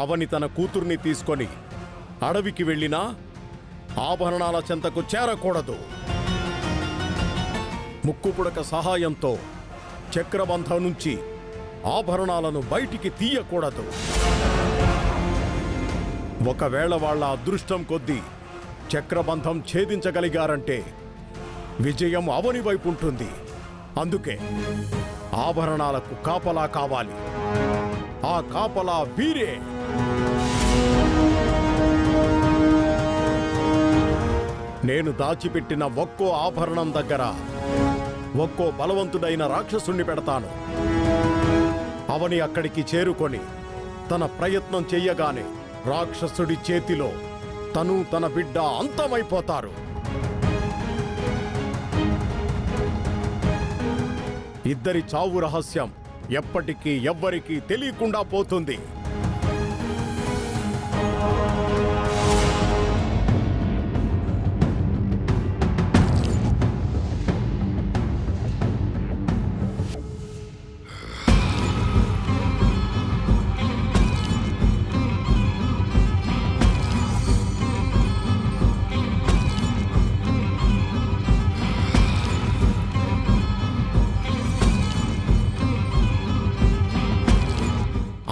అవని తన కూతుర్ని తీసుకొని అడవికి వెళ్ళినా ఆభరణాల చెంతకు చేరకూడదు. ముక్కుపుడక సహాయంతో చక్రబంధం నుంచి ఆభరణాలను బయటికి తీయకూడదు. ఒకవేళ వాళ్ళ అదృష్టం కొద్దీ చక్రబంధం ఛేదించగలిగారంటే విజయం అవని వైపు ఉంటుంది. అందుకే ఆభరణాలకు కాపలా కావాలి. ఆ కాపలా వీరే. నేను దాచిపెట్టిన ఒక్కో ఆభరణం దగ్గర ఒక్కో బలవంతుడైన రాక్షసుణ్ణి పెడతాను. అవని అక్కడికి చేరుకొని తన ప్రయత్నం చెయ్యగానే రాక్షసుడి చేతిలో తను తన బిడ్డ అంతమైపోతారు. ఇద్దరి చావు రహస్యం ఎప్పటికీ ఎవ్వరికీ తెలియకుండా పోతుంది.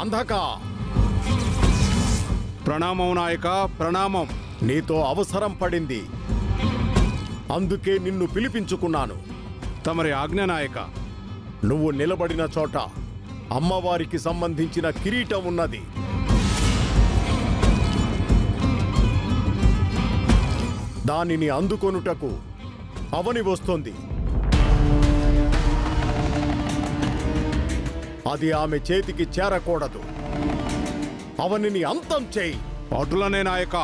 అంధక, ప్రణామం నాయక, ప్రణామం. నీతో అవసరం పడింది, అందుకే నిన్ను పిలిపించుకున్నాను. తమరి ఆజ్ఞ నాయక. నువ్వు నిలబడిన చోట అమ్మవారికి సంబంధించిన కిరీటం ఉన్నది. దానిని అందుకొనుటకు అవని వస్తుంది. అది ఆమె చేతికి చేరకూడదు. అవనిని అంతం చేయి. అటులనే నాయక.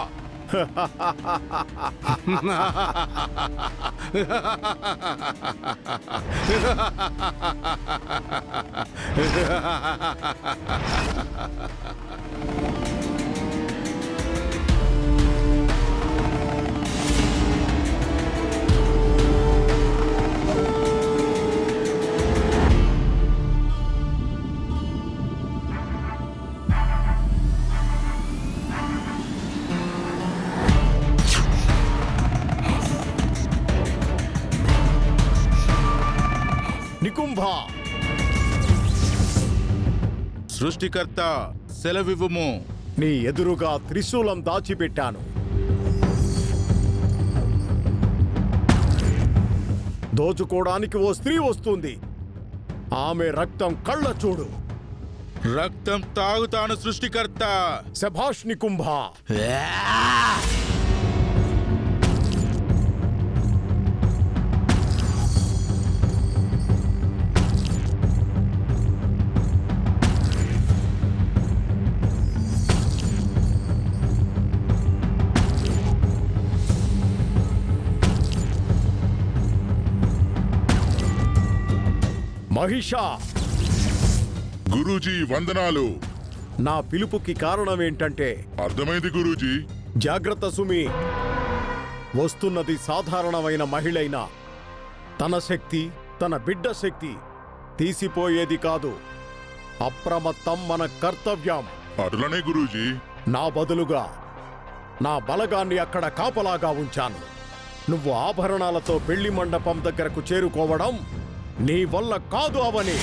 నికుంభ, సృష్టికర్త సెలవివ్వుము. నీ ఎదురుగా త్రిశూలం దాచిపెట్టాను. దోచుకోవడానికి ఓ స్త్రీ వస్తుంది. ఆమె రక్తం కళ్ళ చూడు. రక్తం తాగుతాను సృష్టికర్త. శభాష్ నికుంభ. మహిషా, గురూజీ వందనాలు. నా పిలుపుకి కారణమేంటంటే అర్థమైంది గురూజీ. జాగ్రత్త సుమి. వస్తున్నది సాధారణమైన మహిళైనా తన శక్తి, తన బిడ్డ శక్తి తీసిపోయేది కాదు. అప్రమత్తం మన కర్తవ్యం. అట్లనే గురూజీ. నా బదులుగా నా బలగాన్ని అక్కడ కాపలాగా ఉంచాను. నువ్వు ఆభరణాలతో పెళ్లి మండపం దగ్గరకు చేరుకోవడం నీ వల్ల కాదు అవని.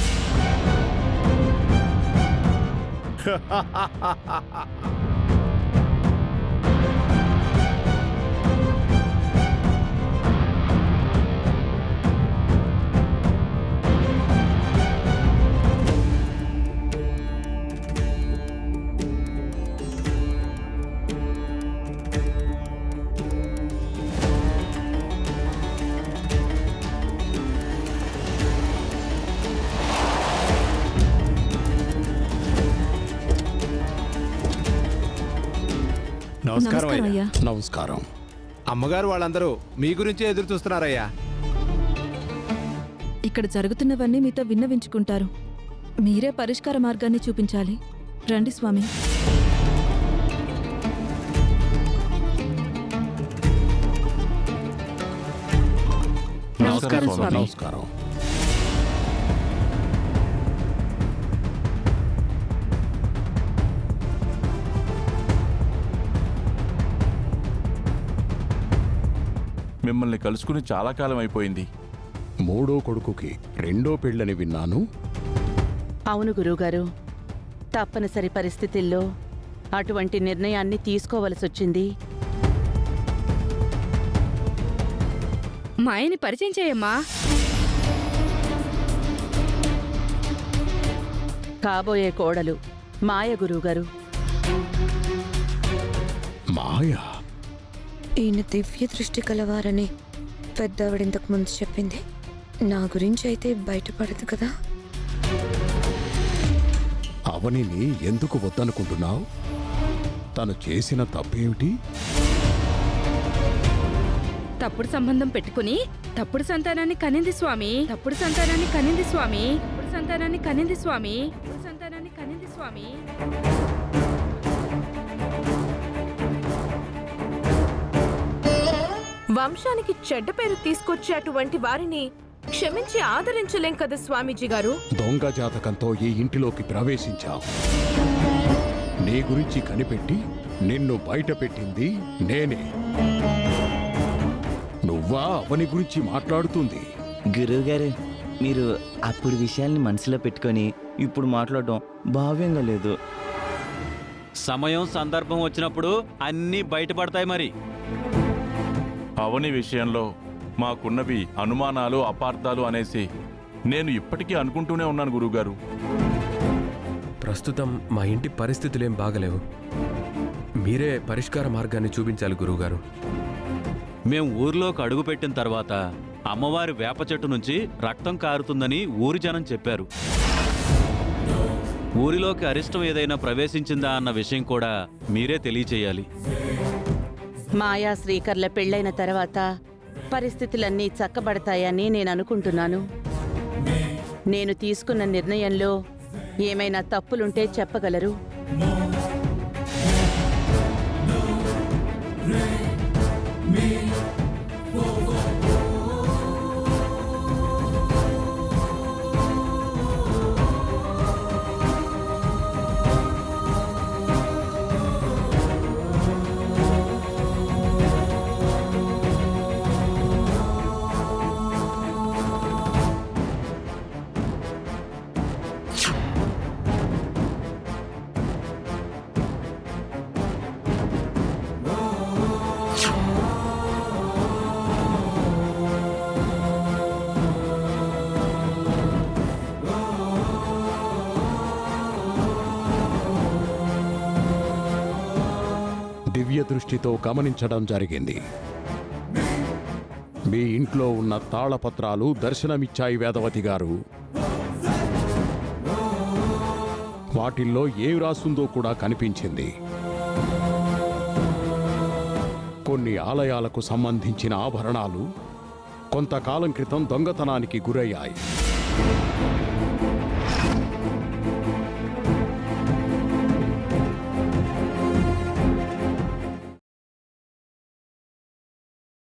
నమస్కారం అయ్యా. నమస్కారం. అమ్మగారు వాళ్ళందరూ మీ గురించే ఎదురు చూస్తున్నారయ్యా. ఇక్కడ జరుగుతున్నవన్నీ మీతో విన్నవించుకుంటారు. మీరే పరిష్కార మార్గాన్ని చూపించాలి. రండి స్వామి. నమస్కారం స్వామి. నమస్కారం. మిమ్మల్ని కలుసుకుని చాలా కాలం అయిపోయింది. మూడో కొడుకుకి రెండో పెళ్ళని విన్నాను. అవును గురువుగారు, తప్పనిసరి పరిస్థితుల్లో అటువంటి నిర్ణయాన్ని తీసుకోవలసొచ్చింది. మాయని పరిచయం చేయమ్మా. కాబోయే కోడలు మాయ గురువుగారు. మాయా? ఈయన దివ్య దృష్టి కలవారని పెద్దవిడింతకు ముందు చెప్పింది. నా గురించి అయితే బయటపడదు కదా. అవనిని ఎందుకు వద్దనుకుంటున్నావు? తను చేసిన తప్పేమిటి? తప్పుడు సంబంధం పెట్టుకుని తప్పుడు సంతానాన్ని కనింది స్వామి. తప్పుడు సంతానాన్ని కనింది స్వామి. తప్పుడు సంతానాన్ని కనింది స్వామి. తప్పుడు సంతానాన్ని కనింది స్వామి. వంశానికి చెడ్డ పేరు తీసుకొచ్చే అటువంటి వారిని క్షమించి ఆదరించలేం కదా స్వామీజీ గారు. దొంగ జాతకంతో ఈ ఇంటిలోకి ప్రవేశించావు. నీ గురించి కనిపెట్టి నిన్ను బయట పెట్టింది నేనే. నువ్వా అవని గురించి మాట్లాడుతుంది? గురువుగారు, మీరు అప్పుడు విషయాల్ని మనసులో పెట్టుకొని ఇప్పుడు మాట్లాడడం భావ్యంగా లేదు. సమయం సందర్భం వచ్చినప్పుడు అన్నీ బయటపడతాయి. మరి అవని విషయంలో మాకున్నవి అనుమానాలు, అపార్థాలు అనేసి నేను ఇప్పటికీ అనుకుంటూనే ఉన్నాను గురువుగారు. ప్రస్తుతం మా ఇంటి పరిస్థితులేం బాగలేవు. మీరే పరిష్కార మార్గాన్ని చూపించాలి గురువుగారు. మేం ఊర్లోకి అడుగుపెట్టిన తర్వాత అమ్మవారి వేప చెట్టు నుంచి రక్తం కారుతుందని ఊరి జనం చెప్పారు. ఊరిలోకి అరిష్టం ఏదైనా ప్రవేశించిందా అన్న విషయం కూడా మీరే తెలియచేయాలి. మాయా శ్రీకర్ల పెళ్ళైన తర్వాత పరిస్థితులన్నీ చక్కబడతాయని నేను అనుకుంటున్నాను. నేను తీసుకున్న నిర్ణయంలో ఏమైనా తప్పులుంటే చెప్పగలరు. దివ్య దృష్టితో గమనించడం జరిగింది. మీ ఇంట్లో ఉన్న తాళపత్రాలు దర్శనమిచ్చాయి వేదవతి గారు. వాటిల్లో ఏం రాసుందో కూడా కనిపించింది. కొన్ని ఆలయాలకు సంబంధించిన ఆభరణాలు కొంతకాలం క్రితం దొంగతనానికి గురయ్యాయి.